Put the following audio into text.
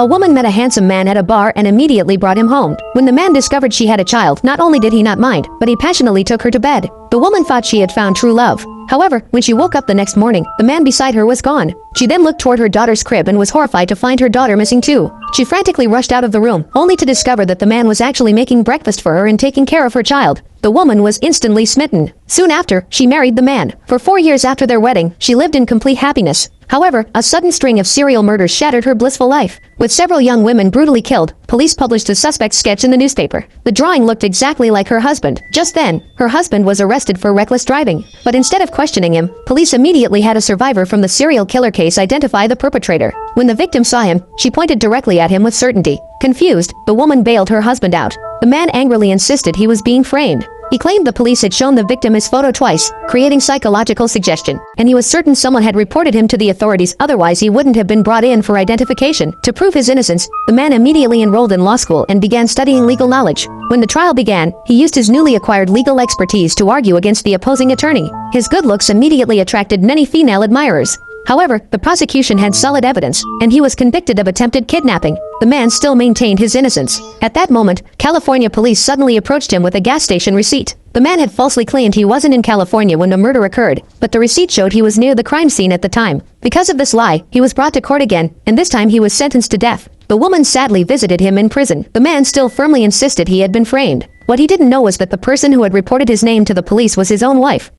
A woman met a handsome man at a bar and immediately brought him home. When the man discovered she had a child, not only did he not mind, but he passionately took her to bed. The woman thought she had found true love. However, when she woke up the next morning, the man beside her was gone. She then looked toward her daughter's crib and was horrified to find her daughter missing too. She frantically rushed out of the room, only to discover that the man was actually making breakfast for her and taking care of her child. The woman was instantly smitten. Soon after, she married the man. For 4 years after their wedding, she lived in complete happiness. However, a sudden string of serial murders shattered her blissful life. With several young women brutally killed, police published a suspect's sketch in the newspaper. The drawing looked exactly like her husband. Just then, her husband was arrested for reckless driving. But instead of questioning him, police immediately had a survivor from the serial killer case identify the perpetrator. When the victim saw him, she pointed directly at him with certainty. Confused, the woman bailed her husband out. The man angrily insisted he was being framed. He claimed the police had shown the victim his photo twice, creating psychological suggestion, and he was certain someone had reported him to the authorities, otherwise he wouldn't have been brought in for identification. To prove his innocence, the man immediately enrolled in law school and began studying legal knowledge. When the trial began, he used his newly acquired legal expertise to argue against the opposing attorney. His good looks immediately attracted many female admirers. However, the prosecution had solid evidence, and he was convicted of attempted kidnapping. The man still maintained his innocence. At that moment, California police suddenly approached him with a gas station receipt. The man had falsely claimed he wasn't in California when the murder occurred, but the receipt showed he was near the crime scene at the time. Because of this lie, he was brought to court again, and this time he was sentenced to death. The woman sadly visited him in prison. The man still firmly insisted he had been framed. What he didn't know was that the person who had reported his name to the police was his own wife.